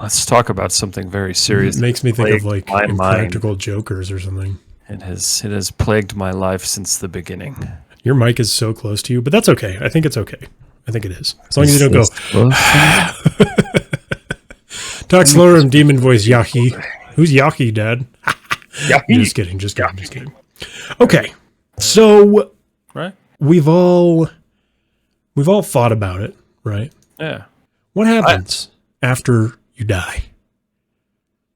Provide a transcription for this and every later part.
let's talk about something very serious. It makes me think of like Impractical Jokers or something. It has plagued my life since the beginning. Your mic is so close to you, but that's okay. I think it's okay. I think it is. As long as you don't go. Talk slower in demon voice, Yahi. Who's Yahi, Dad? Just kidding. Okay. So right. We've all thought about it, right? Yeah. What happens after you die?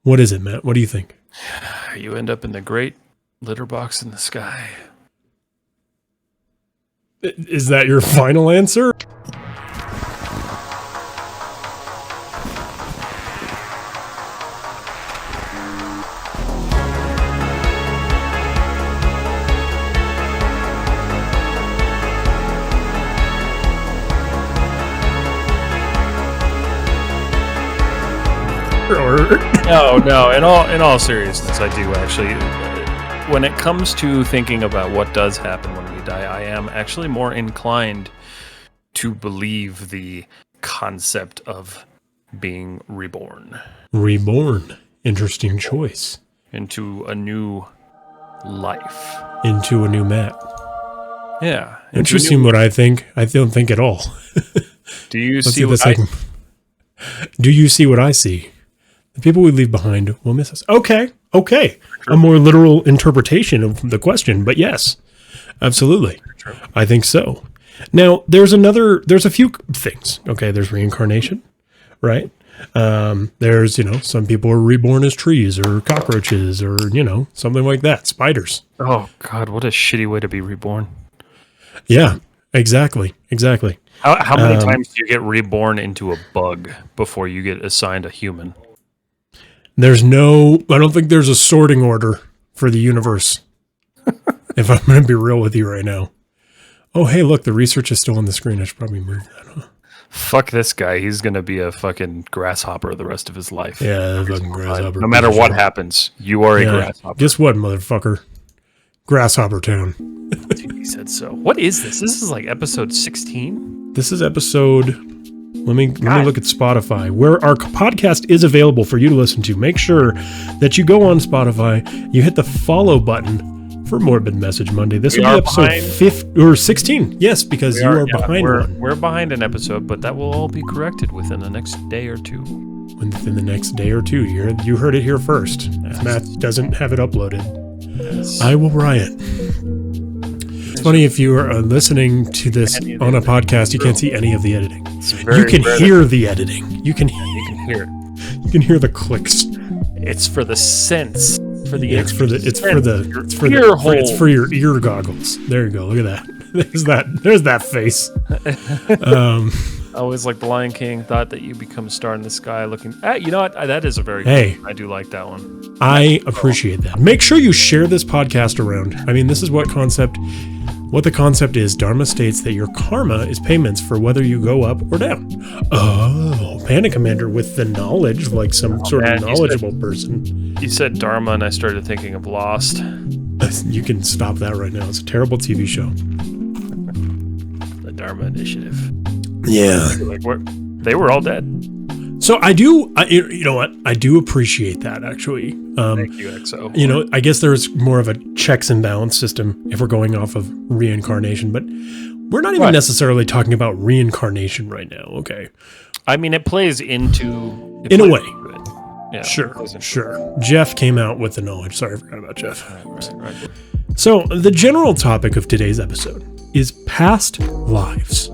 What is it, Matt? What do you think? You end up in the great litter box in the sky. Is that your final answer? No. In all seriousness, I do actually. When it comes to thinking about what does happen when we die, I am actually more inclined to believe the concept of being reborn. Reborn. Interesting choice. Into a new life. Into a new Matt. Yeah. Interesting what I think. I don't think at all. Do you see what Do you see what I see? The people we leave behind will miss us. Okay. A more literal interpretation of the question, but yes, absolutely. True. I think so. Now, there's a few things. Okay, there's reincarnation, right? There's, some people are reborn as trees or cockroaches or, something like that. Spiders. Oh, God, what a shitty way to be reborn. Yeah, exactly. How many times do you get reborn into a bug before you get assigned a human? I don't think there's a sorting order for the universe. If I'm going to be real with you right now. Oh, hey, look, the research is still on the screen. I should probably move that, huh? Fuck this guy. He's going to be a fucking grasshopper the rest of his life. Yeah, fucking grasshopper. No matter what happens, you are a grasshopper. Guess what, motherfucker? Grasshopper Town. He said so. What is this? This is like episode 16? This is episode... Let me look at Spotify, where our podcast is available for you to listen to. Make sure that you go on Spotify, you hit the follow button for Morbid Message Monday. This will be episode 16. Yes, because you are behind one. We're behind an episode, but that will all be corrected within the next day or two. Within the next day or two. You heard it here first. If Matt doesn't have it uploaded, I will riot. It's funny, if you are listening to this on a podcast, you can't see any of the editing. You can hear the editing. You can hear it. You can hear the clicks. It's for the sense. It's for your ear goggles. There you go. Look at that. There's that face. Always like the Lion King, thought that you become a star in the sky looking. You know what? That is a very good one. I do like that one. I appreciate that. Make sure you share this podcast around. I mean, this is what the concept is. Dharma states that your karma is payments for whether you go up or down. Oh, Panda Commander with the knowledge, like some sort of knowledgeable person. You said Dharma, and I started thinking of Lost. You can stop that right now. It's a terrible TV show. The Dharma Initiative. Yeah. They were all dead. So I do, you know what? I do appreciate that, actually. Thank you, XO. I guess there's more of a checks and balance system if we're going off of reincarnation, but we're not even necessarily talking about reincarnation right now, okay? I mean, it plays into... In a way. Yeah, sure. Jeff came out with the knowledge. Sorry, I forgot about Jeff. Right. So the general topic of today's episode is past lives.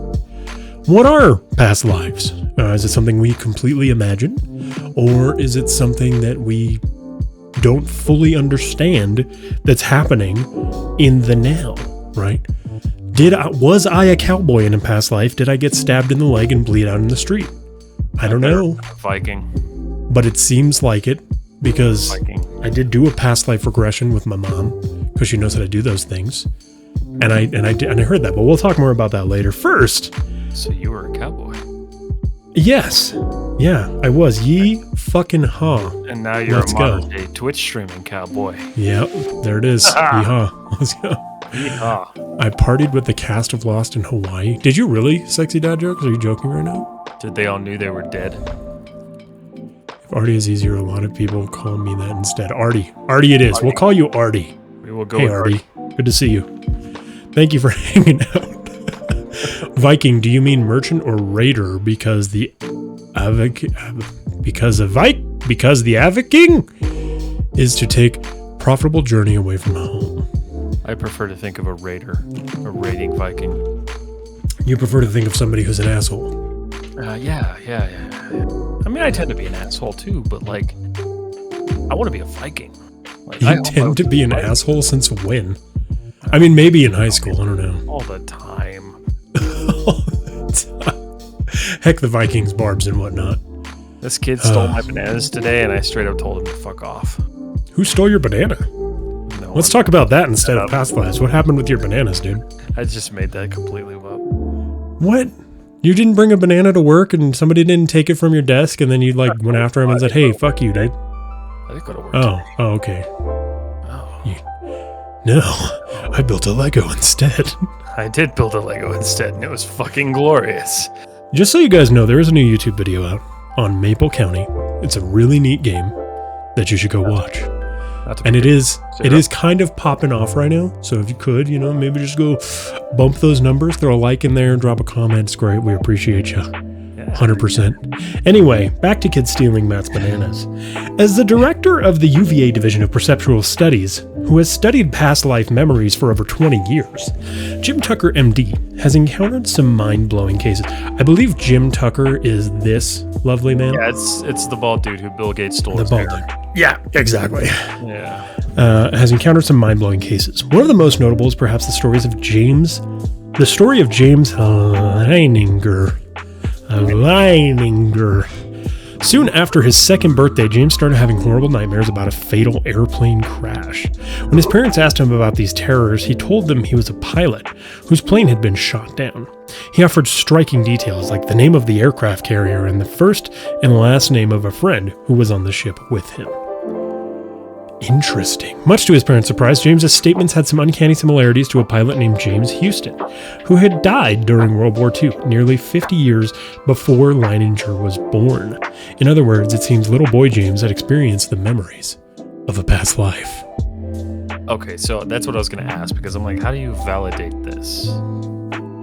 What are past lives? Is it something we completely imagine? Or is it something that we don't fully understand that's happening in the now, right? Was I a cowboy in a past life? Did I get stabbed in the leg and bleed out in the street? I don't know. Viking. But it seems like it, because I did do a past life regression with my mom, because she knows how to do those things. And I heard that, but we'll talk more about that later. First... So you were a cowboy? Yes. Yeah, I was. Yee fucking ha. And now you're a modern day Twitch streaming cowboy. Yep, there it is. Yeehaw. Let's go. Yeehaw. I partied with the cast of Lost in Hawaii. Did you really, sexy dad jokes? Are you joking right now? Did they all knew they were dead? Artie is easier. A lot of people call me that instead. Artie it is. We'll call you Artie. We will go Hey with Artie, good to see you. Thank you for hanging out. Viking, do you mean merchant or raider? Because the Viking is to take profitable journey away from home. I prefer to think of a raider, a raiding Viking. You prefer to think of somebody who's an asshole. Yeah. I mean, I tend to be an asshole too, but like, I want to be a Viking. Like, You tend to be an asshole since when? I mean, maybe in high school. I don't know. all the time. All the time. Heck, the Vikings, barbs, and whatnot. This kid stole my bananas today, and I straight up told him to fuck off. Who stole your banana? No, Let's talk about that instead of past lives. What happened with your bananas, dude? I just made that completely up. What? You didn't bring a banana to work and somebody didn't take it from your desk and then you like went after him and said, hey, fuck you, dude. I think go to work. Oh, okay. Oh. No, I built a Lego instead. I did build a Lego instead, and it was fucking glorious. Just so you guys know, there is a new YouTube video out on Maple County. It's a really neat game that you should go watch. And it is kind of popping off right now. So if you could, maybe just go bump those numbers, throw a like in there, drop a comment. It's great. We appreciate you. 100%. Anyway, back to kids stealing Matt's bananas. As the director of the UVA Division of Perceptual Studies, who has studied past life memories for over 20 years, Jim Tucker, MD, has encountered some mind-blowing cases. I believe Jim Tucker is this lovely man. Yeah, it's the bald dude who Bill Gates stole. The his bald hair. dude. Yeah, exactly. Yeah. Has encountered some mind-blowing cases. One of the most notable is perhaps the story of James Leininger. Soon after his second birthday, James started having horrible nightmares about a fatal airplane crash. When his parents asked him about these terrors, he told them he was a pilot whose plane had been shot down. He offered striking details like the name of the aircraft carrier and the first and last name of a friend who was on the ship with him. Interesting. Much to his parents' surprise, James's statements had some uncanny similarities to a pilot named James Houston, who had died during World War II, nearly 50 years before Leininger was born. In other words, it seems little boy James had experienced the memories of a past life. Okay, so that's what I was going to ask, because I'm like, how do you validate this?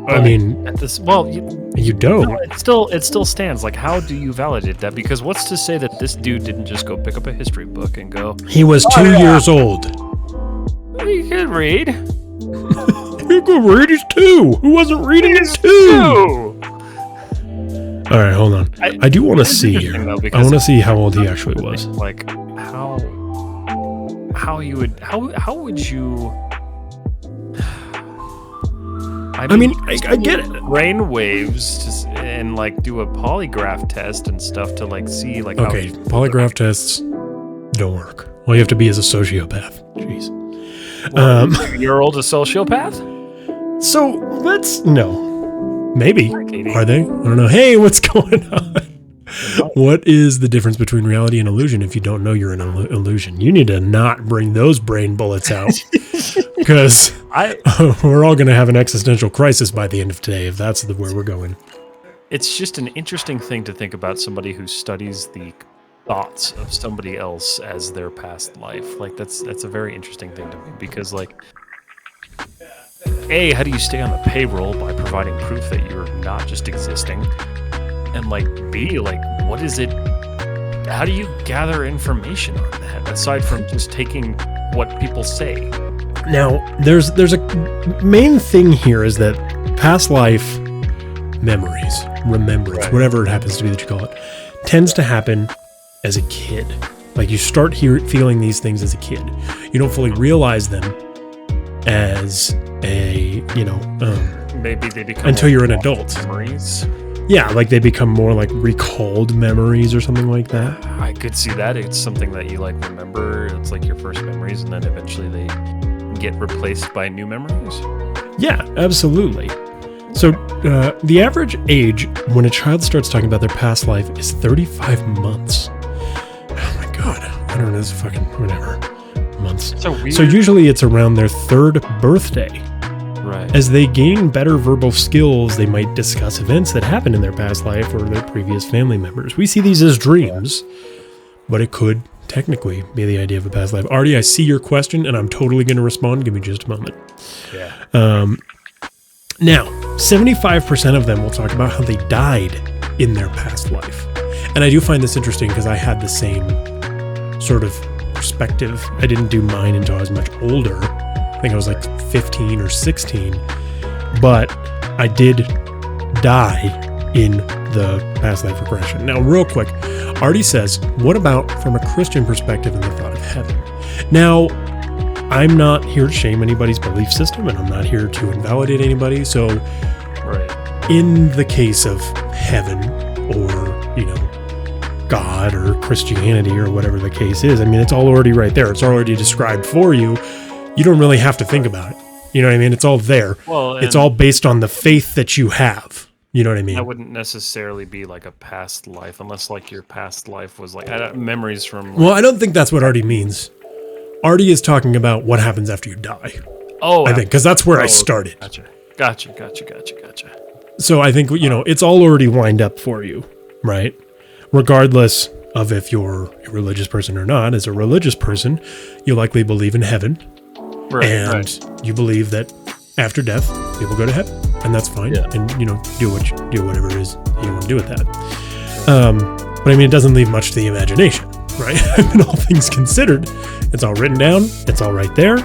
I mean, at this, you don't. No, it still stands. Like, how do you validate that? Because what's to say that this dude didn't just go pick up a history book and go, he was 2 years old. You could read. You could read his 2. Who wasn't reading his 2? All right, hold on. I do want to see here. I want to see how old he actually was. Like, how would you? I mean, I get it. Brain waves and like do a polygraph test and stuff to like see like. Okay, polygraph tests don't work. All you have to be is a sociopath. Jeez. You're old a sociopath? So maybe. Are they? I don't know. Hey, what's going on? What is the difference between reality and illusion? If you don't know you're an illusion, you need to not bring those brain bullets out. Because we're all going to have an existential crisis by the end of today if that's where we're going. It's just an interesting thing to think about somebody who studies the thoughts of somebody else as their past life. Like that's a very interesting thing to me because like, A, how do you stay on the payroll by providing proof that you're not just existing? And like B, like what is it? How do you gather information on that aside from just taking what people say? Now, there's a main thing here is that past life memories, remembrance, whatever it happens to be that you call it, tends to happen as a kid. Like you start feeling these things as a kid. You don't fully realize them as maybe they become until you're an adult. Memories. Yeah, like they become more like recalled memories or something like that. I could see that. It's something that you like remember. It's like your first memories, and then eventually they get replaced by new memories. Yeah, absolutely. So the average age when a child starts talking about their past life is 35 months. Oh my god, I don't know, this fucking whatever months. So usually it's around their 3rd birthday. Right. As they gain better verbal skills, they might discuss events that happened in their past life or their previous family members. We see these as dreams. but it could technically be the idea of a past life. Artie, I see your question, and I'm totally going to respond. Give me just a moment. Yeah. Now, 75% of them will talk about how they died in their past life. And I do find this interesting because I had the same sort of perspective. I didn't do mine until I was much older. I think I was like 15 or 16. But I did die in the past life regression. Now, real quick, Artie says, what about from a Christian perspective and the thought of heaven? Now, I'm not here to shame anybody's belief system, and I'm not here to invalidate anybody. So, in the case of heaven or, God or Christianity or whatever the case is, I mean, it's all already right there. It's already described for you. You don't really have to think about it. You know what I mean? It's all there. Well, it's all based on the faith that you have. You know what I mean? That wouldn't necessarily be like a past life, unless like your past life was like memories from. Well, I don't think that's what Artie means. Artie is talking about what happens after you die. Oh, I think because that's where I started. Gotcha. So I think it's all already lined up for you, right? Regardless of if you're a religious person or not. As a religious person, you likely believe in heaven, and you believe that after death, people go to heaven, and that's fine. Yeah. And do whatever it is you want to do with that. But I mean, it doesn't leave much to the imagination, right? I mean, all things considered, it's all written down. It's all right there.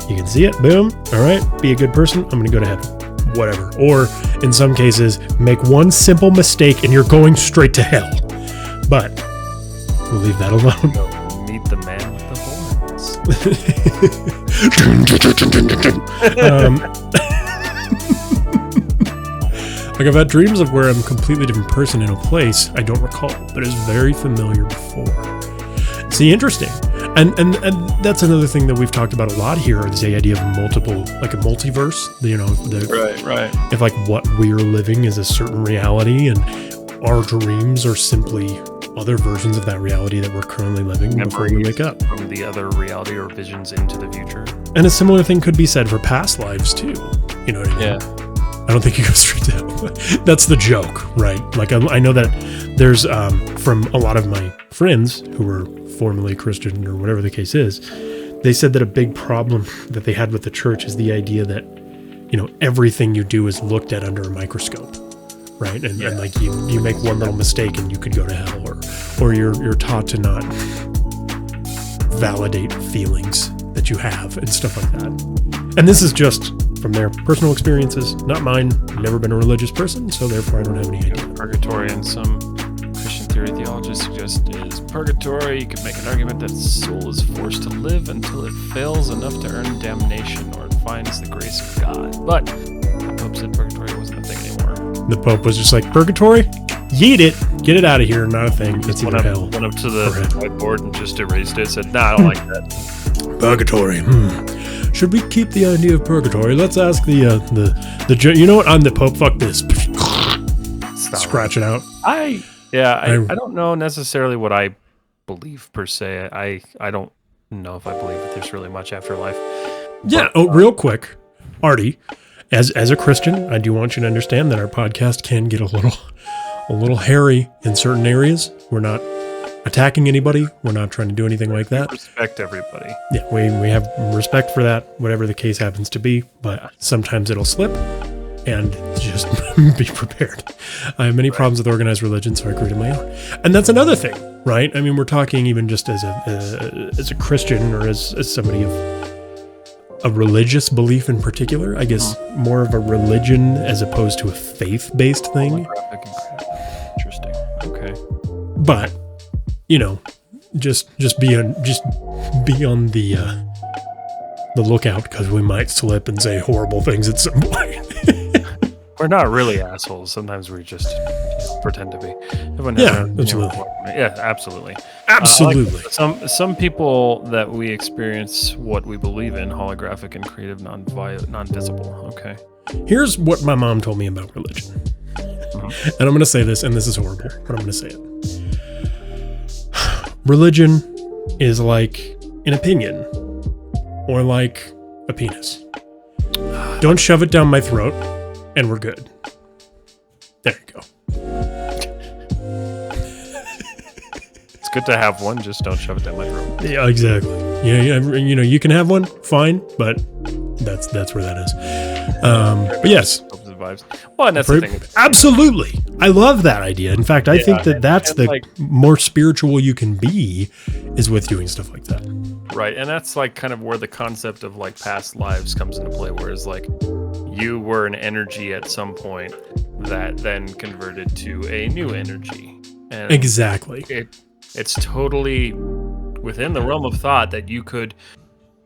You can see it. Boom. All right. Be a good person. I'm going to go to heaven. Whatever. Or in some cases, make one simple mistake and you're going straight to hell. But we'll leave that alone. Meet the man with the horns. Like I've had dreams of where I'm a completely different person in a place I don't recall, but is very familiar before. See, interesting. And that's another thing that we've talked about a lot here, is the idea of multiple, like a multiverse. Right. If like what we're living is a certain reality, and our dreams are simply other versions of that reality that we're currently living before we wake up. From the other reality or visions into the future. And a similar thing could be said for past lives too. You know what I mean? Yeah. I don't think you go straight to hell. That's the joke, right? Like I know that there's from a lot of my friends who were formerly Christian or whatever the case is, they said that a big problem that they had with the church is the idea that, everything you do is looked at under a microscope, right? And like you make one little mistake and you could go to hell, or you're taught to not validate feelings that you have and stuff like that. And this is just from their personal experiences, not mine. I've never been a religious person, so therefore I don't have any idea. Purgatory and some Christian theory theologists suggest is purgatory. You could make an argument that the soul is forced to live until it fails enough to earn damnation or it finds the grace of God. But the Pope said purgatory wasn't a thing anymore. The Pope was just like, purgatory? Yeet it. Get it out of here. Not a thing. It's either hell. Went up to the whiteboard and just erased it. Said, nah, I don't like that. Purgatory. Should we keep the idea of purgatory? Let's ask the you know what? I'm the Pope. Fuck this. Scratch it out. I don't know necessarily what I believe per se. I don't know if I believe that there's really much afterlife. Yeah. Real quick, Artie, as a Christian, I do want you to understand that our podcast can get a little hairy in certain areas. We're not attacking anybody. We're not trying to do anything like that. Respect everybody. Yeah, we have respect for that, whatever the case happens to be, but sometimes it'll slip, and just be prepared. I have many problems with organized religion, so I created my own. And that's another thing, right? I mean, we're talking even just as a Christian, or as somebody of a religious belief in particular, I guess more of a religion as opposed to a faith-based thing. Interesting. Okay. But just be on the lookout, because we might slip and say horrible things at some point. We're not really assholes. Sometimes we just pretend to be. Absolutely. Yeah, absolutely. Absolutely. Some people that we experience what we believe in, holographic and creative, non-visible. Okay. Here's what my mom told me about religion. And I'm going to say this, and this is horrible, but I'm going to say it. Religion is like an opinion, or like a penis. Don't shove it down my throat, and we're good. There you go. It's good to have one, just don't shove it down my throat. Yeah, exactly. Yeah, you know, you can have one, fine, but that's where that is. But yes. Vibes. Well, and that's the thing. Absolutely. I love that idea. In fact, I think that's the like, more spiritual you can be is with doing stuff like that. Right. And that's like kind of where the concept of like past lives comes into play, whereas like you were an energy at some point that then converted to a new energy. And exactly. It's totally within the realm of thought that you could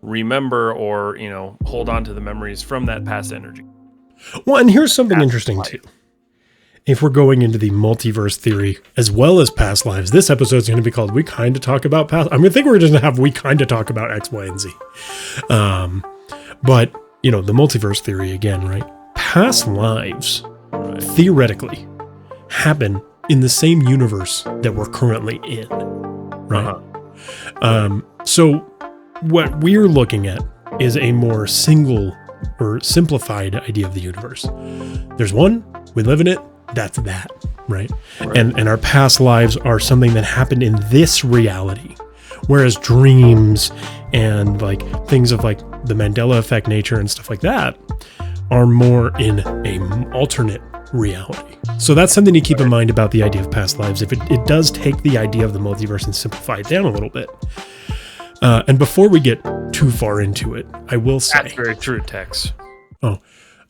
remember or, you know, hold on to the memories from that past energy. Well, and here's something interesting too. If we're going into the multiverse theory as well as past lives, this episode is going to be called "We Kind of Talk About Past." I think we're just going to have "We Kind of Talk About X, Y, and Z." But you know, the multiverse theory again, right? Past lives theoretically happen in the same universe that we're currently in, right? So what we're looking at is a more single or simplified idea of the universe. There's one, we live in it, that's that, right? And our past lives are something that happened in this reality. Whereas dreams and like things of like the Mandela effect nature and stuff like that are more in an alternate reality. So that's something to keep in mind about the idea of past lives. If it does take the idea of the multiverse and simplify it down a little bit. And before we get too far into it, I will say... That's very true, Tex.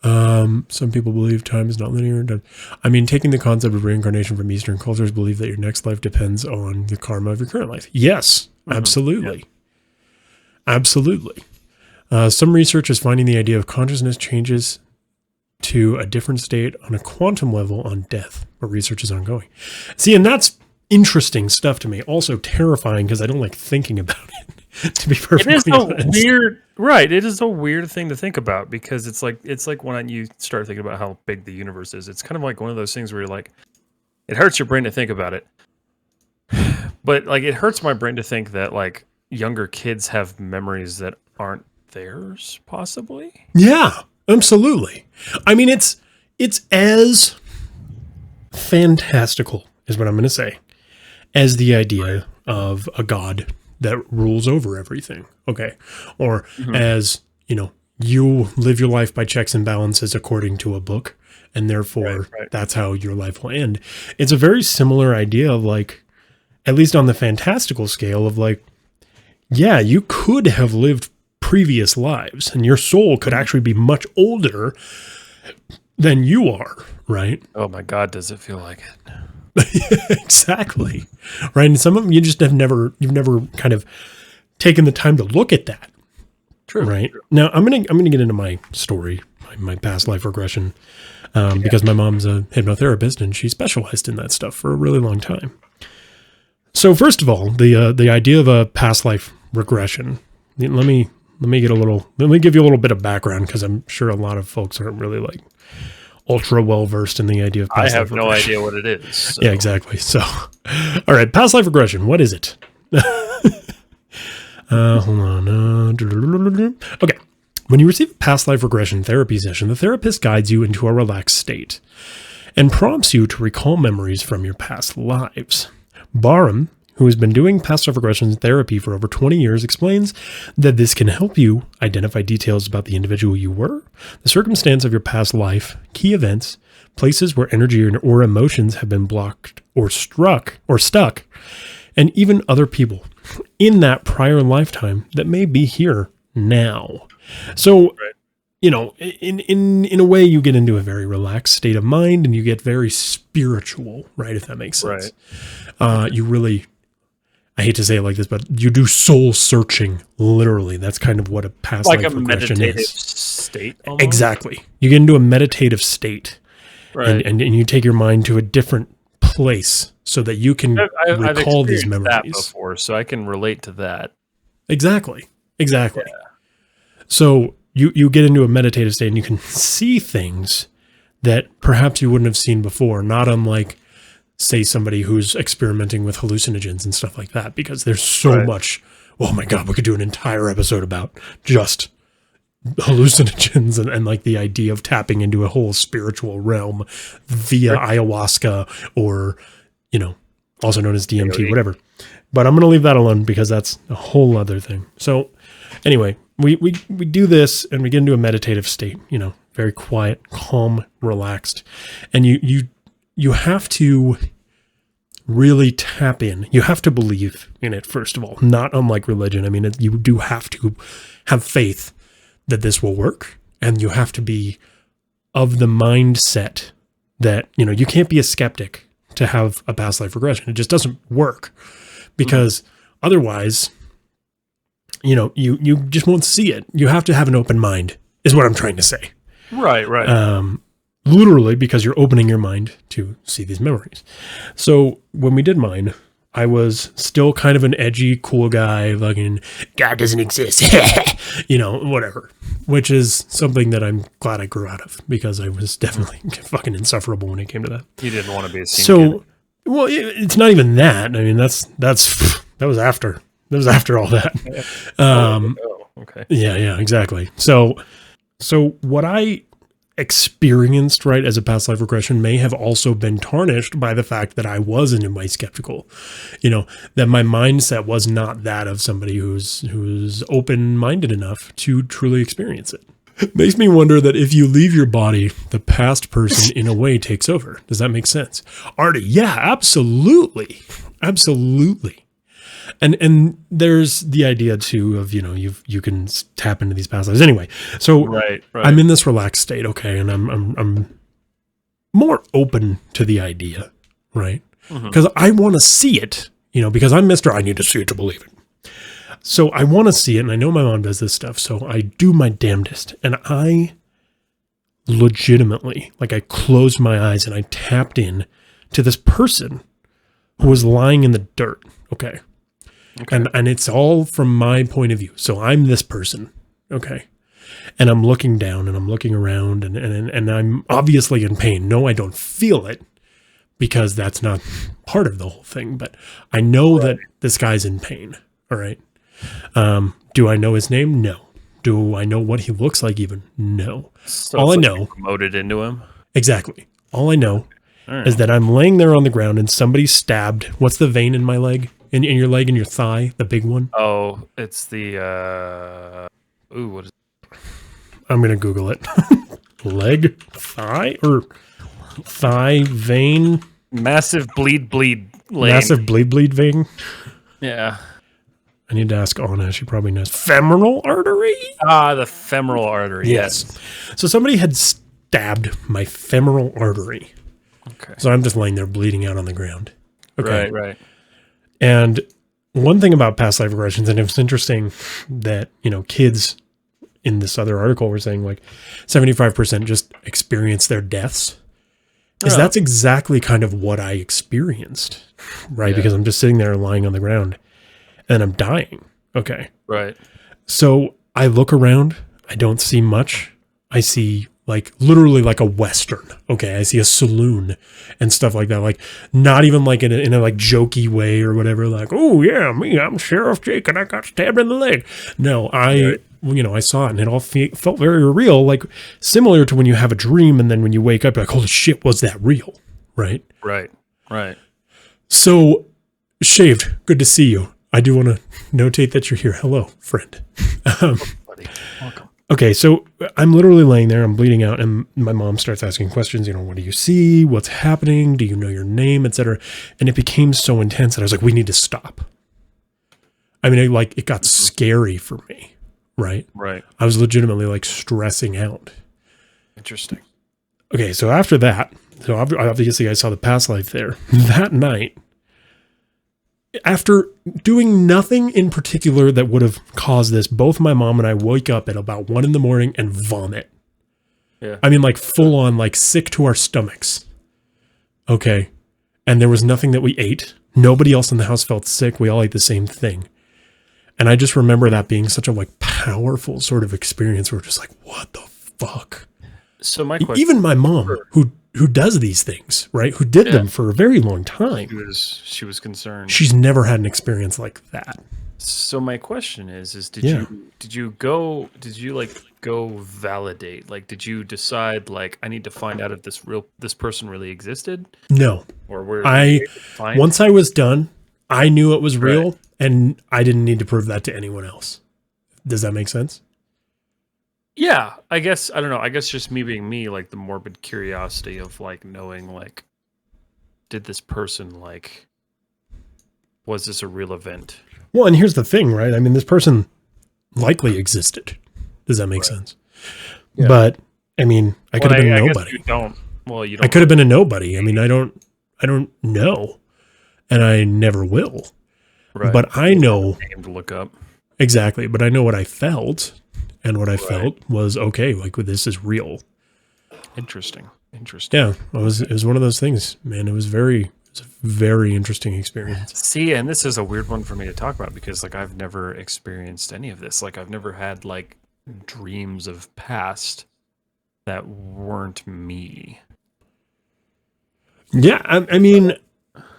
Some people believe time is not linear. I mean, taking the concept of reincarnation from Eastern cultures, believe that your next life depends on the karma of your current life. Yes, absolutely. Yeah. Absolutely. Some research is finding the idea of consciousness changes to a different state on a quantum level on death, but research is ongoing. See, and that's interesting stuff to me. Also terrifying because I don't like thinking about it. To be perfectly honest. It is a weird thing to think about because it's like when you start thinking about how big the universe is. It's kind of like one of those things where you're like, it hurts your brain to think about it, but like it hurts my brain to think that like younger kids have memories that aren't theirs, possibly. Yeah, absolutely. I mean, it's as fantastical is what I'm going to say as the idea of a god that rules over everything. Okay. Or as, you know, you live your life by checks and balances according to a book, and therefore that's how your life will end. It's a very similar idea of like, at least on the fantastical scale of like, yeah, you could have lived previous lives and your soul could actually be much older than you are, right? Oh my God, does it feel like it? Exactly. Right. And some of them you just you've never kind of taken the time to look at that. True. Right. True. Now I'm going to get into my story, my past life regression, because my mom's a hypnotherapist and she specialized in that stuff for a really long time. So first of all, the idea of a past life regression, let me give you a little bit of background because I'm sure a lot of folks aren't really like ultra well versed in the idea of past life regression. I have no idea what it is. So. Yeah, exactly. So, all right, past life regression. What is it? Hold on. Okay. When you receive a past life regression therapy session, the therapist guides you into a relaxed state and prompts you to recall memories from your past lives. Barham, who has been doing past life regression therapy for over 20 years, explains that this can help you identify details about the individual you were, the circumstance of your past life, key events, places where energy or emotions have been blocked or stuck, and even other people in that prior lifetime that may be here now. So, you know, in a way, you get into a very relaxed state of mind and you get very spiritual, right? If that makes sense. Right. You really... I hate to say it like this, but you do soul searching, literally. That's kind of what a past life regression is. Like a meditative state? Almost? Exactly. You get into a meditative state, right? And you take your mind to a different place so that you can recall these memories. I've experienced that before, so I can relate to that. Exactly. Yeah. So you get into a meditative state and you can see things that perhaps you wouldn't have seen before, not unlike... say somebody who's experimenting with hallucinogens and stuff like that, because there's so much. Oh my God, we could do an entire episode about just hallucinogens and like the idea of tapping into a whole spiritual realm via ayahuasca or, you know, also known as DMT, whatever. But I'm going to leave that alone because that's a whole other thing. So anyway, we do this and we get into a meditative state, very quiet, calm, relaxed. And you have to really tap in. You have to believe in it, first of all, not unlike religion. I mean, you do have to have faith that this will work. And you have to be of the mindset that, you can't be a skeptic to have a past life regression. It just doesn't work because otherwise, you just won't see it. You have to have an open mind is what I'm trying to say. Right. Literally, because you're opening your mind to see these memories. So when we did mine, I was still kind of an edgy, cool guy, fucking, God doesn't exist, whatever. Which is something that I'm glad I grew out of because I was definitely fucking insufferable when it came to that. You didn't want to be a scene kid. Well, it's not even that. I mean, that was after. That was after all that. Okay. Yeah, exactly. So what I experienced, right, as a past life regression may have also been tarnished by the fact that I was in a way skeptical, that my mindset was not that of somebody who's open-minded enough to truly experience it. It makes me wonder that if you leave your body, the past person in a way takes over. Does that make sense? Artie, yeah, absolutely. And there's the idea too of, you can tap into these past lives anyway. So right. I'm in this relaxed state. Okay. And I'm more open to the idea, right? Because I want to see it, because I'm I need to see it to believe it. So I want to see it. And I know my mom does this stuff. So I do my damnedest. And I legitimately, I closed my eyes and I tapped in to this person who was lying in the dirt. Okay. And it's all from my point of view. So I'm this person. Okay. And I'm looking down and I'm looking around and I'm obviously in pain. No, I don't feel it because that's not part of the whole thing. But I know that this guy's in pain. All right. Do I know his name? No. Do I know what he looks like even? No. So all I know. Promoted into him? Exactly. All I know is that I'm laying there on the ground and somebody stabbed. What's the vein in my leg? In your leg and your thigh, the big one? Oh, it's the, what is it? I'm going to Google it. Leg, thigh, or thigh vein? Massive bleed lane. Massive bleed vein? Yeah. I need to ask Anna. She probably knows. Femoral artery? The femoral artery. Yes. So somebody had stabbed my femoral artery. Okay. So I'm just laying there bleeding out on the ground. Okay. Right. And one thing about past life regressions, and it was interesting that, kids in this other article were saying 75% just experience their deaths. Is that's exactly kind of what I experienced, right? Yeah. Because I'm just sitting there lying on the ground and I'm dying. Okay. Right. So I look around. I don't see much. I see literally a Western. Okay. I see a saloon and stuff like that. Not even in a jokey way or whatever. Oh yeah, me, I'm Sheriff Jake and I got stabbed in the leg. No, I saw it and it all felt very real. Similar to when you have a dream and then when you wake up, you're holy shit, was that real? Right. Right. So Shaved, good to see you. I do want to notate that you're here. Hello, friend. Buddy. Welcome. Okay, so I'm literally laying there, I'm bleeding out, and my mom starts asking questions, what do you see? What's happening? Do you know your name? Etc. And it became so intense that I was we need to stop. I mean, it got scary for me, right? Right. I was legitimately stressing out. Interesting. Okay, so after that, obviously I saw the past life there. That night, after doing nothing in particular that would have caused this, both my mom and I wake up at about 1 a.m. and vomit. Yeah. I mean, full on, sick to our stomachs. Okay. And there was nothing that we ate. Nobody else in the house felt sick. We all ate the same thing. And I just remember that being such a powerful sort of experience. We're just what the fuck? So my question, even my mom, who does these things, right? Who did them for a very long time. She was concerned. She's never had an experience like that. So my question is did you go validate? Did you decide I need to find out if this person really existed? No. Or where once I was done, I knew it was real, and I didn't need to prove that to anyone else. Does that make sense? Yeah, I guess, I don't know. I guess just me being me, like the morbid curiosity of like knowing, like, did this person, like, was this a real event? Well, and here's the thing, right? I mean, this person likely existed. Does that make sense? Yeah. But I mean, I could have been nobody. You don't. Well, you don't. I could have been a nobody. I mean, I don't know, and I never will. Right. But I know. Name to look up. Exactly, but I know what I felt, and what I felt was okay. Like, this is real. Interesting. Yeah, it was one of those things, man. It was a very interesting experience. See, and this is a weird one for me to talk about because, like, I've never experienced any of this. Like, I've never had like dreams of past that weren't me. Yeah, I mean,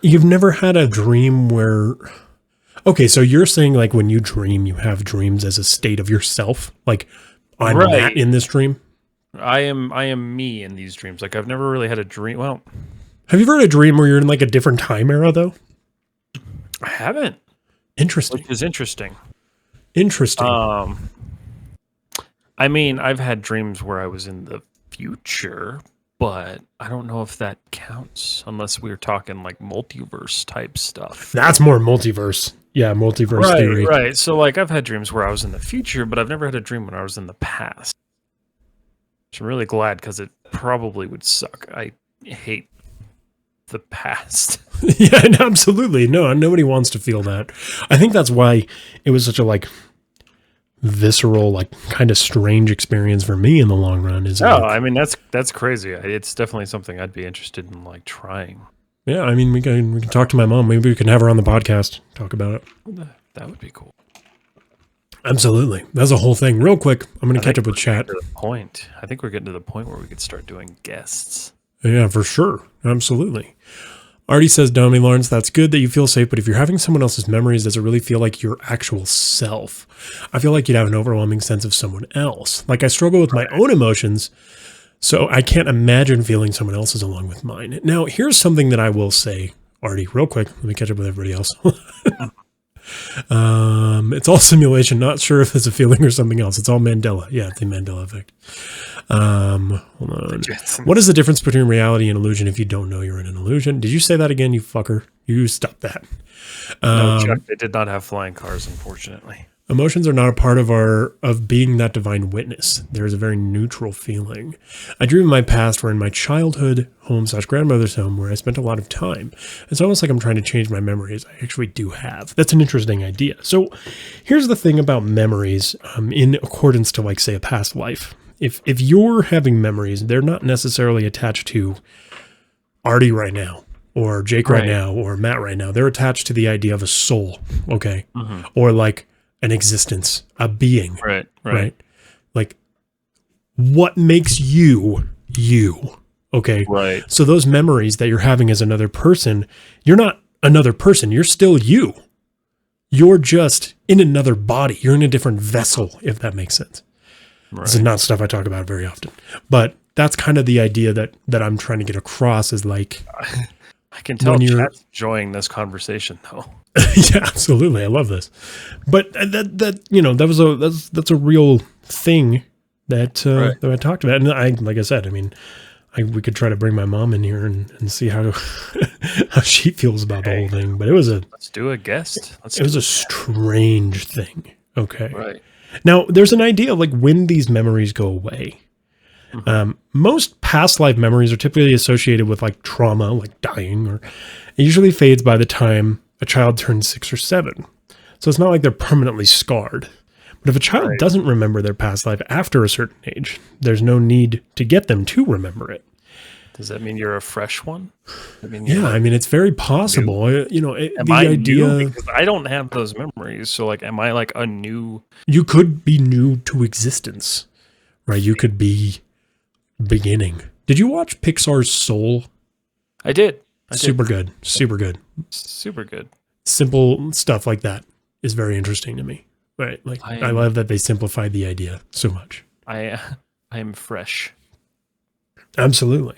you've never had a dream where... Okay, so you're saying, like, when you dream, you have dreams as a state of yourself? Like, I'm Matt in this dream? I am me in these dreams. Like, I've never really had a dream. Well... Have you ever had a dream where you're in, like, a different time era, though? I haven't. Interesting. Which is interesting. Interesting. I mean, I've had dreams where I was in the future, but I don't know if that counts unless we're talking like multiverse type stuff. That's more multiverse. Yeah, multiverse theory. Right. So like I've had dreams where I was in the future, but I've never had a dream when I was in the past. Which I'm really glad because it probably would suck. I hate the past. Yeah, absolutely. No, nobody wants to feel that. I think that's why it was such a like visceral, like kind of strange experience for me in the long run. I mean that's crazy. It's definitely something I'd be interested in like trying. Yeah, I mean we can talk to my mom. Maybe we can have her on the podcast, talk about it. That would be cool. Absolutely. That's a whole thing. Real quick, I'm going to catch up with chat. I think we're getting to the point where we could start doing guests. Yeah, for sure. Absolutely. Artie says, Domi Lawrence, that's good that you feel safe, but if you're having someone else's memories, does it really feel like your actual self? I feel like you'd have an overwhelming sense of someone else. Like I struggle with my own emotions, so I can't imagine feeling someone else's along with mine. Now, here's something that I will say, Artie, real quick. Let me catch up with everybody else. It's all simulation. Not sure if it's a feeling or something else. It's all Mandela. Yeah, it's the Mandela effect. Hold on. What is the difference between reality and illusion if you don't know you're in an illusion? Did you say that again, you fucker? You stop that. No, Chuck, they did not have flying cars, unfortunately. Emotions are not a part of being that divine witness. There is a very neutral feeling. I dream of my past where in my childhood home / grandmother's home where I spent a lot of time. It's almost like I'm trying to change my memories. I actually do have. That's an interesting idea. So here's the thing about memories in accordance to like say a past life. If you're having memories, they're not necessarily attached to Artie right now or Jake right now or Matt right now. They're attached to the idea of a soul, okay? Mm-hmm. Or like an existence, a being. Right. Like what makes you, okay? Right. So those memories that you're having as another person, you're not another person. You're still you. You're just in another body. You're in a different vessel, if that makes sense. Right. This is not stuff I talk about very often. But that's kind of the idea that I'm trying to get across is like... I can tell chat's enjoying this conversation, though. Yeah, absolutely. I love this. But that's a real thing that I talked about. And like I said, I mean, we could try to bring my mom in here and see how how she feels about the whole thing. But let's do a guest. It was a strange thing. Okay. Right. Now, there's an idea of like when these memories go away. Mm-hmm. Most past life memories are typically associated with like trauma, like dying, or it usually fades by the time a child turns 6 or 7. So it's not like they're permanently scarred. But if a child doesn't remember their past life after a certain age, there's no need to get them to remember it. Does that mean you're a fresh one? I mean, it's very possible. New? Am I new? Because I don't have those memories. So like, am I like a new? You could be new to existence, right? You could be beginning. Did you watch Pixar's Soul? I did. Super good. Simple stuff like that is very interesting to me. Right. Like I love that they simplified the idea so much. I am fresh. Absolutely.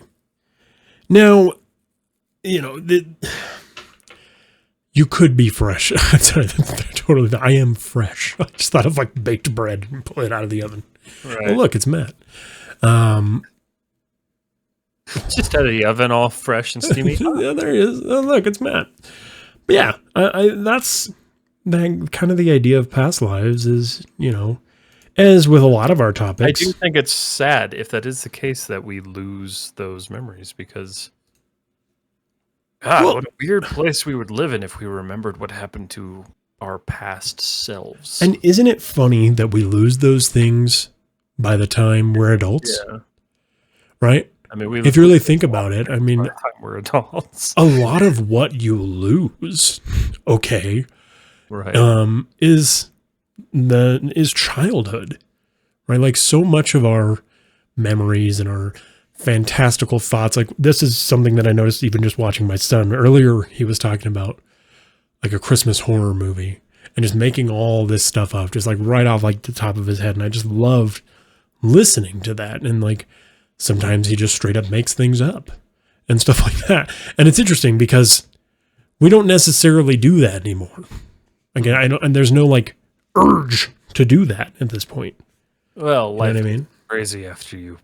Now, you You could be fresh. Sorry, totally. I am fresh. I just thought of like baked bread and pull it out of the oven. Right. Oh, look, it's Matt. Just out of the oven, all fresh and steamy. Yeah, there he is. Oh, look, it's Matt. But yeah, that's kind of the idea of past lives is, as with a lot of our topics. I do think it's sad if that is the case that we lose those memories because, what a weird place we would live in if we remembered what happened to our past selves. And isn't it funny that we lose those things by the time we're adults? Yeah. Right? I mean, if you really think about it, I mean, by the time we're adults, a lot of what you lose, right, is childhood, right? Like so much of our memories and our fantastical thoughts, like this is something that I noticed even just watching my son earlier. He was talking about like a Christmas horror movie and just making all this stuff up, just like right off like the top of his head. And I just loved listening to that. And like, sometimes he just straight up makes things up and stuff like that. And it's interesting because we don't necessarily do that anymore. Again, and there's no like urge to do that at this point. Well, life you know what I mean? is crazy after you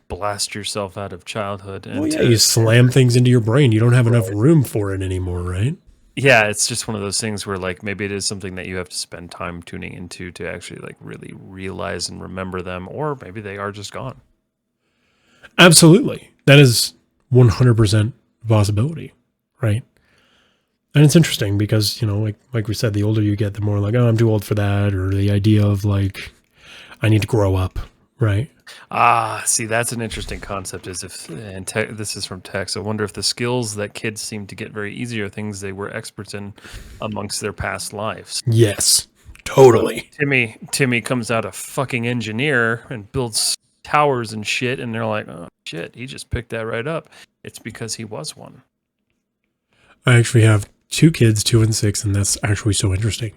blast yourself out of childhood. And well, yeah, you slam things into your brain. You don't have enough room for it anymore, right? Yeah, it's just one of those things where like maybe it is something that you have to spend time tuning into to actually like really realize and remember them, or maybe they are just gone. Absolutely. That is 100% a possibility, right? And it's interesting because, like we said, the older you get, the more like, oh, I'm too old for that, or the idea of like, I need to grow up, right? See, that's an interesting concept. Is if and this is from Tex. I wonder if the skills that kids seem to get very easy are things they were experts in amongst their past lives. Yes, totally. Timmy comes out a fucking engineer and builds towers and shit, and they're like, oh shit, he just picked that right up. It's because he was one. I actually have 2 kids, 2 and 6, and that's actually so interesting.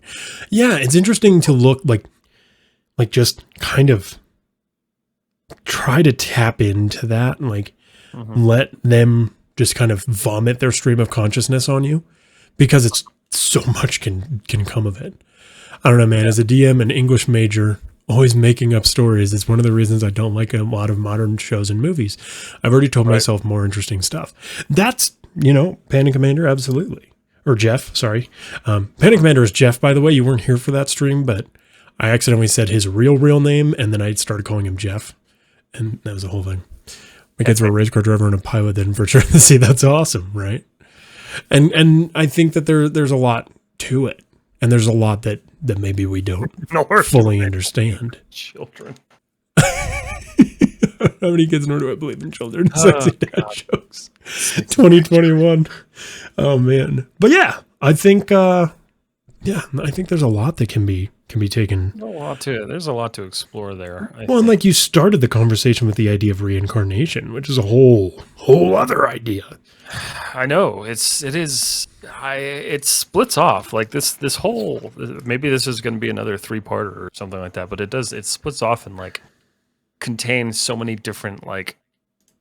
Yeah, it's interesting to look like just kind of try to tap into that and like let them just kind of vomit their stream of consciousness on you, because it's so much can come of it. I don't know, man. As a DM and English major, always making up stories, it's one of the reasons I don't like a lot of modern shows and movies. I've already told myself more interesting stuff. That's, Panic Commander, absolutely. Or Jeff, sorry. Panic Commander is Jeff, by the way. You weren't here for that stream, but I accidentally said his real name, and then I started calling him Jeff. And that was the whole thing. My kids were a race car driver and a pilot then, for sure. See, that's awesome, right? And I think that there's a lot to it. And there's a lot that maybe we don't fully understand. Children. How many kids nor do I believe in children? Sexy dad jokes. 2021. Oh man. But yeah, I think there's a lot that can be taken. There's a lot to explore there. And like you started the conversation with the idea of reincarnation, which is a whole other idea. I know it splits off like this whole, maybe this is going to be another 3-parter or something like that, but it splits off and like contains so many different like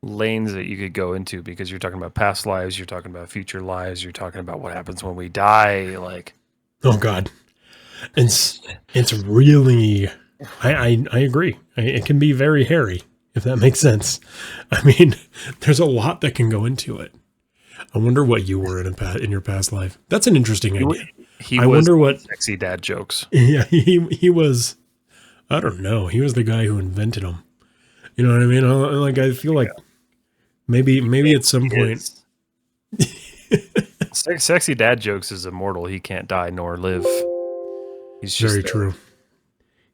lanes that you could go into, because you're talking about past lives, you're talking about future lives, you're talking about what happens when we die. Like, oh God. It's really, I agree. It can be very hairy, if that makes sense. I mean, there's a lot that can go into it. I wonder what you were in your past life. That's an interesting idea. I wonder what sexy dad jokes. Yeah, he was. I don't know. He was the guy who invented them. You know what I mean? Like I feel like maybe at some point. Sexy dad jokes is immortal. He can't die nor live. He's just very true.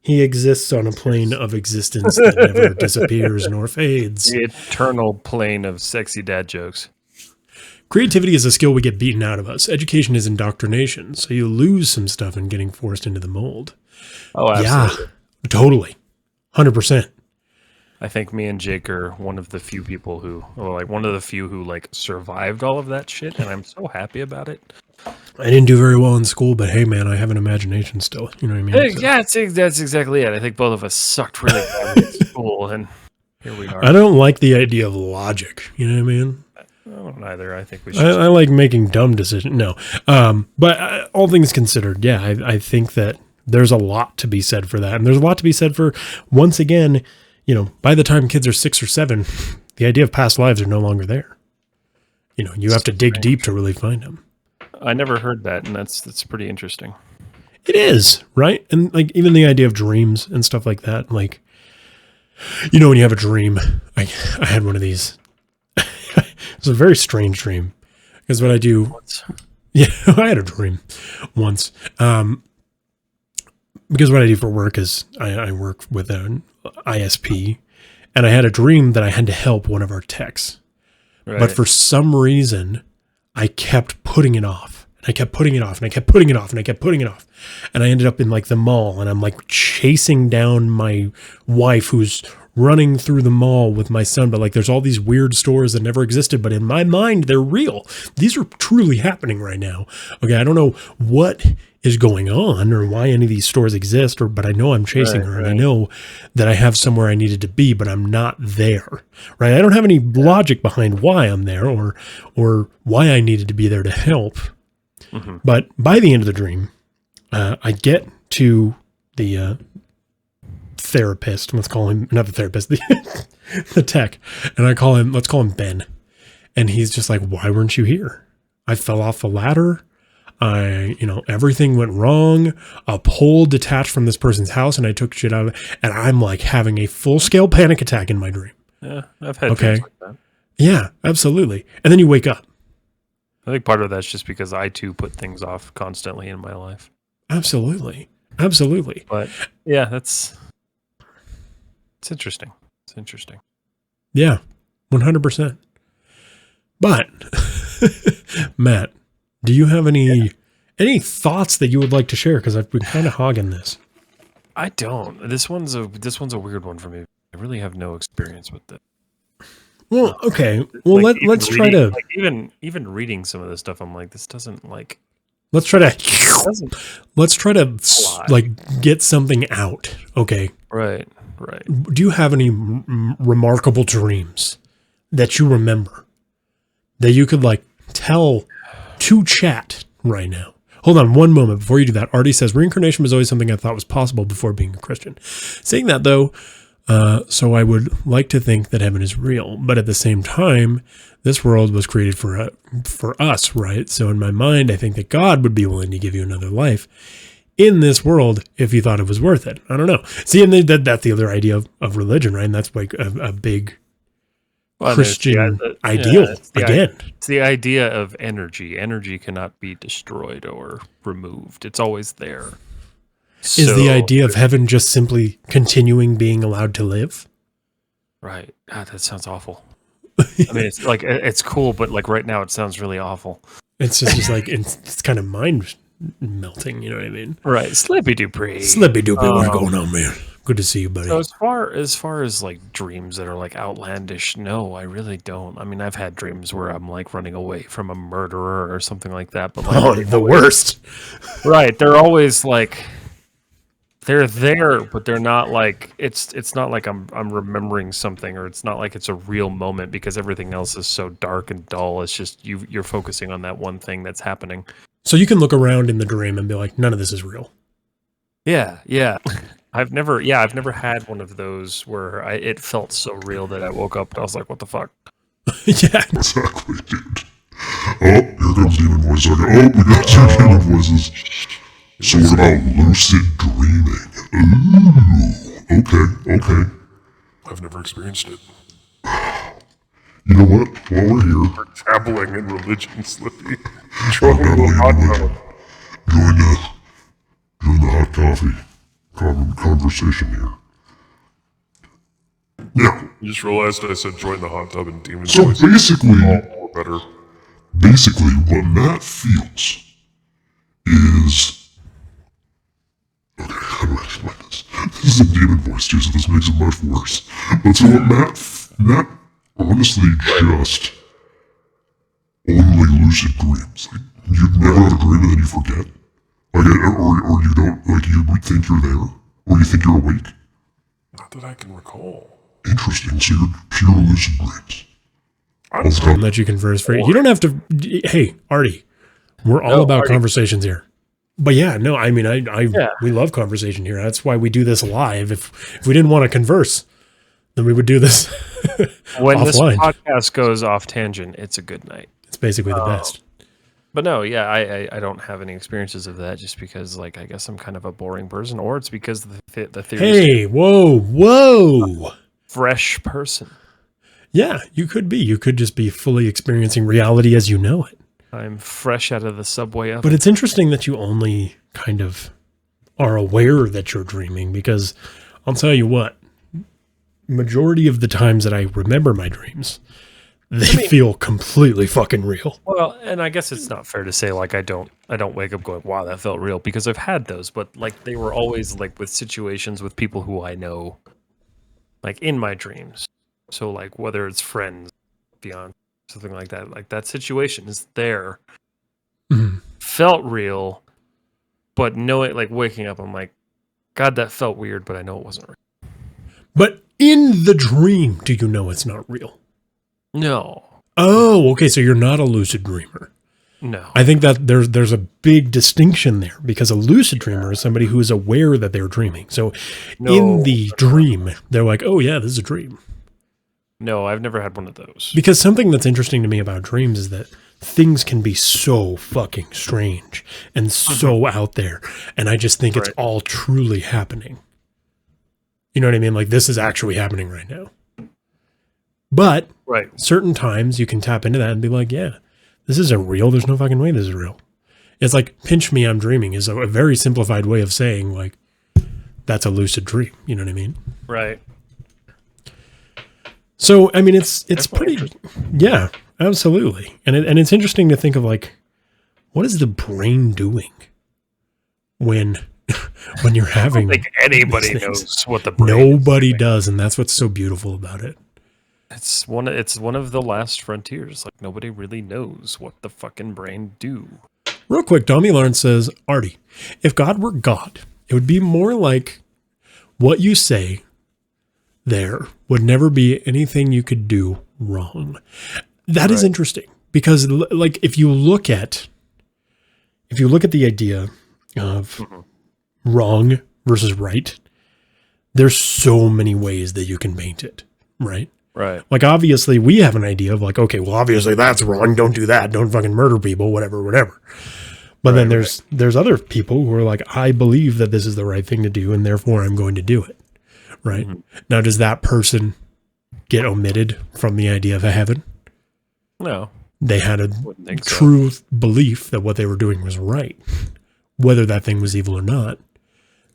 He exists on a plane of existence that never disappears nor fades. The eternal plane of sexy dad jokes. Creativity is a skill we get beaten out of us. Education is indoctrination, so you lose some stuff in getting forced into the mold. Oh, absolutely. Yeah, totally. 100%. I think me and Jake are one of the few people who survived all of that shit, and I'm so happy about it. I didn't do very well in school, but hey, man, I have an imagination still. You know what I mean? Hey, yeah, that's exactly it. I think both of us sucked really bad in school, and here we are. I don't like the idea of logic. You know what I mean? I don't either. I think we should. I like making dumb decisions. No. But all things considered, yeah, I think that there's a lot to be said for that. And there's a lot to be said for, once again, by the time kids are 6 or 7, the idea of past lives are no longer there. You have to dig deep to really find them. I never heard that, and that's pretty interesting. It is, right? And like even the idea of dreams and stuff like that, like, when you have a dream, I had one of these. It was a very strange dream because what I do, yeah, I had a dream once. Because what I do for work is I work with an ISP, and I had a dream that I had to help one of our techs. Right. But for some reason, I kept putting it off. And I kept putting it off, and I kept putting it off, and I kept putting it off. And I ended up in like the mall, and I'm like chasing down my wife who's running through the mall with my son. But like there's all these weird stores that never existed, but in my mind, they're real. These are truly happening right now. Okay, I don't know what is going on or why any of these stores exist, but I know I'm chasing her, and I know that I have somewhere I needed to be, but I'm not there, right? I don't have any logic behind why I'm there or why I needed to be there to help. Mm-hmm. But by the end of the dream, I get to the therapist. Let's call him, not the therapist, the tech. And let's call him Ben. And he's just like, why weren't you here? I fell off the ladder. Everything went wrong. A pole detached from this person's house, and I took shit out of it. And I'm like having a full-scale panic attack in my dream. Yeah, I've had things like that. Yeah, absolutely. And then you wake up. I think part of that's just because I too put things off constantly in my life. Absolutely. But yeah, it's interesting. It's interesting. Yeah, 100%. But Matt, do you have any thoughts that you would like to share? Because I've been kind of hogging this. I don't. This one's a weird one for me. I really have no experience with it. Well, okay. Well, like let's try to like even reading some of this stuff. I'm like, this doesn't like. Let's try to like get something out. Okay. Right. Do you have any remarkable dreams that you remember that you could like tell to chat right now? Hold on one moment before you do that. Artie says reincarnation was always something I thought was possible before being a Christian. Saying that though. So I would like to think that heaven is real, but at the same time, this world was created for us, right? So in my mind, I think that God would be willing to give you another life in this world if you thought it was worth it. I don't know. See, and that's the other idea of religion, right? And that's like a big Christian ideal. It's the idea of energy. Energy cannot be destroyed or removed. It's always there. Is the idea of heaven just simply continuing being allowed to live? Right. God, that sounds awful. I mean, it's like it's cool, but like right now, it sounds really awful. It's just like it's kind of mind melting. You know what I mean? Right. Slippy Dupree. What's going on, man? Good to see you, buddy. So as far as like dreams that are like outlandish, no, I really don't. I mean, I've had dreams where I'm like running away from a murderer or something like that. But like, the worst. Right. They're always like. They're there, but they're not like it's not like I'm remembering something, or it's not like it's a real moment because everything else is so dark and dull. It's just you're focusing on that one thing that's happening. So you can look around in the dream and be like, none of this is real. Yeah. I've never had one of those where it felt so real that I woke up and I was like, what the fuck? Yeah. Exactly, dude. Oh, here comes demon voice. Oh, we got two demon voices. So what about lucid dreaming? Ooh, okay. I've never experienced it. You know what? While we're here, We're dabbling in religion, Slippy. doing the hot coffee conversation here. Yeah. I just realized I said join the hot tub and demon So voice. basically, All better. what Matt feels is. Okay, how do I explain this? This is a demon voice too, so this makes it much worse. But so what Matt honestly just only lucid dreams. Like, you've never had a dream and then you forget. Like, or you don't, like, you think you're there, or you think you're awake. Not that I can recall. Interesting, so you're pure lucid dreams. that you converse for. You don't have to. Hey, Artie, we're all about conversations here. But yeah, no, I mean, we love conversation here. That's why we do this live. If we didn't want to converse, then we would do this when offline. This podcast goes off tangent, it's a good night. It's basically the best. But no, yeah, I don't have any experiences of that just because, like, I guess I'm kind of a boring person, or it's because the theory. Hey, whoa. Fresh person. Yeah, you could be. You could just be fully experiencing reality as you know it. I'm fresh out of the subway oven. But it's interesting that you only kind of are aware that you're dreaming, because I'll tell you what, majority of the times that I remember my dreams, they feel completely fucking real. Well, and I guess it's not fair to say like I don't wake up going, wow, that felt real, because I've had those, but like they were always like with situations with people who I know, like in my dreams. So like whether it's friends, beyond something like that situation is there, felt real, but knowing, like waking up, I'm like, God, that felt weird, but I know it wasn't real. But in the dream, do you know it's not real? No. Oh, okay. So you're not a lucid dreamer. No. I think that there's a big distinction there, because a lucid dreamer is somebody who is aware that they're dreaming. So in the dream, they're like, oh yeah, this is a dream. No, I've never had one of those. Because something that's interesting to me about dreams is that things can be so fucking strange and so out there. And I just think it's all truly happening. You know what I mean? Like, this is actually happening right now. But certain times you can tap into that and be like, yeah, this isn't real. There's no fucking way this is real. It's like, pinch me, I'm dreaming is a very simplified way of saying, like, that's a lucid dream. You know what I mean? Right. So, I mean, it's pretty, yeah, absolutely. And it's interesting to think of, like, what is the brain doing when you're having, I don't think anybody knows what the brain Nobody does. And that's what's so beautiful about it. It's one of the last frontiers. Like, nobody really knows what the fucking brain do. Real quick, Dommy Lawrence says, Artie, if God were God, it would be more like what you say there would never be anything you could do wrong. That is interesting, because like if you look at the idea of wrong versus right, there's so many ways that you can paint it, right? Right. Like, obviously we have an idea of like, okay, well, obviously that's wrong. Don't do that. Don't fucking murder people, whatever. But then there's other people who are like, I believe that this is the right thing to do, and therefore I'm going to do it. Right. Now, does that person get omitted from the idea of a heaven? No. They had a true belief that what they were doing was right. Whether that thing was evil or not,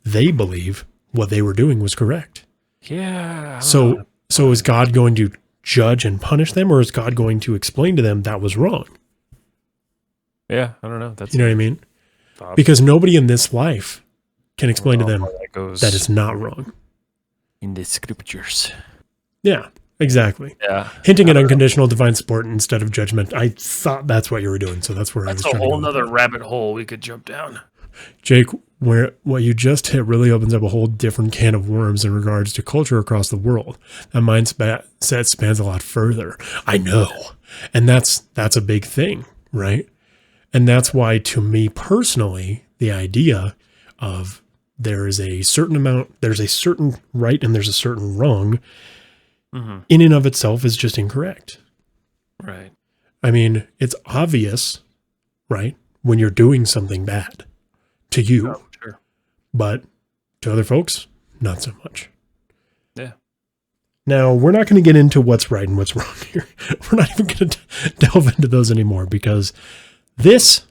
they believe what they were doing was correct. Yeah. So is God going to judge and punish them, or is God going to explain to them that was wrong? Yeah, I don't know. That's, you know what I mean? Because nobody in this life can explain to them that it's not wrong. In the scriptures. Yeah, exactly. Yeah. Hinting at unconditional divine support instead of judgment. I thought that's what you were doing, so that's where I was trying to go. That's a whole nother rabbit hole we could jump down. Jake, what you just hit really opens up a whole different can of worms in regards to culture across the world. That mindset spans a lot further. I know. And that's a big thing, right? And that's why, to me personally, the idea of there is a certain amount, there's a certain right and there's a certain wrong, in and of itself is just incorrect. Right. I mean, it's obvious, right, when you're doing something bad to you, sure. But to other folks, not so much. Yeah. Now, we're not going to get into what's right and what's wrong here. We're not even going to delve into those anymore, because this,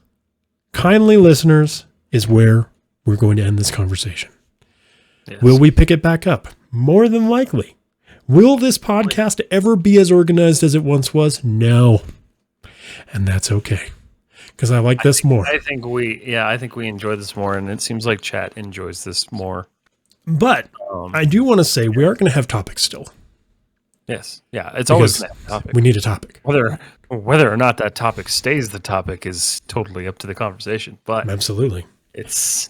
kindly listeners, is where we're going to end this conversation. Yes. Will we pick it back up? More than likely. Will this podcast ever be as organized as it once was? No. And that's okay, because I like this more. I think we enjoy this more, and it seems like chat enjoys this more. But I do want to say we are going to have topics still. Yes. Yeah. It's always going to have a topic. We need a topic. Whether or not that topic stays the topic is totally up to the conversation. But absolutely. It's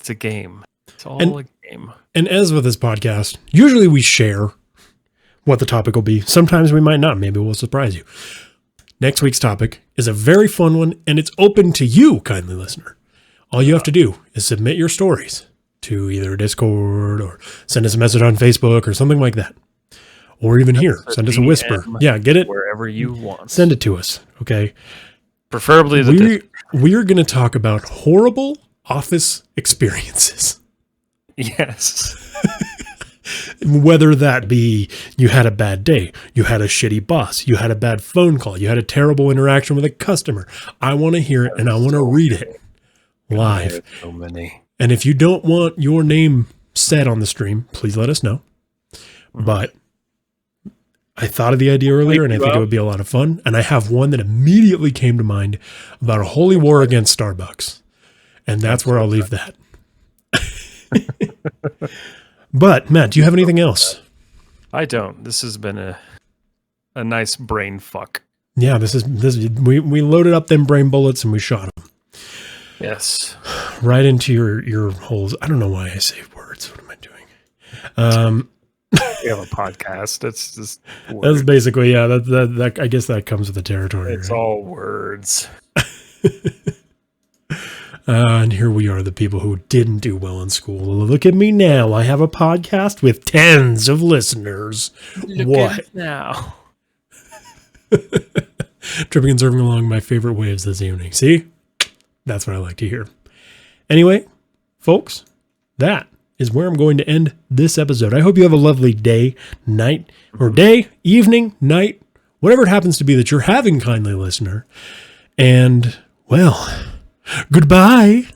a game. It's all a game. And as with this podcast, usually we share what the topic will be. Sometimes we might not. Maybe we'll surprise you. Next week's topic is a very fun one, and it's open to you, kindly listener. All you have to do is submit your stories to either Discord or send us a message on Facebook or something like that. Or even here, send us a whisper. Yeah, get it wherever you want. Send it to us, okay? Preferably the Discord. We are going to talk about horrible office experiences. Yes. Whether that be you had a bad day, you had a shitty boss, you had a bad phone call, you had a terrible interaction with a customer. I want to hear it and I want to read it live. So many. And if you don't want your name said on the stream, please let us know. But I thought of the idea earlier and I think it would be a lot of fun. And I have one that immediately came to mind about a holy war against Starbucks. And that's where I'll leave that. But Matt, do you have anything else? I don't. This has been a nice brain fuck. Yeah, we loaded up them brain bullets and we shot them. Yes. Right into your holes. I don't know why I say words. What am I doing? We have a podcast. It's just words. That's basically, yeah, that I guess that comes with the territory. It's right? all words. And here we are, the people who didn't do well in school. Look at me now. I have a podcast with tens of listeners. What? Now. Tripping and serving along my favorite waves this evening. See? That's what I like to hear. Anyway, folks, that is where I'm going to end this episode. I hope you have a lovely day, night, or day, evening, night, whatever it happens to be that you're having, kindly listener. And, well, goodbye.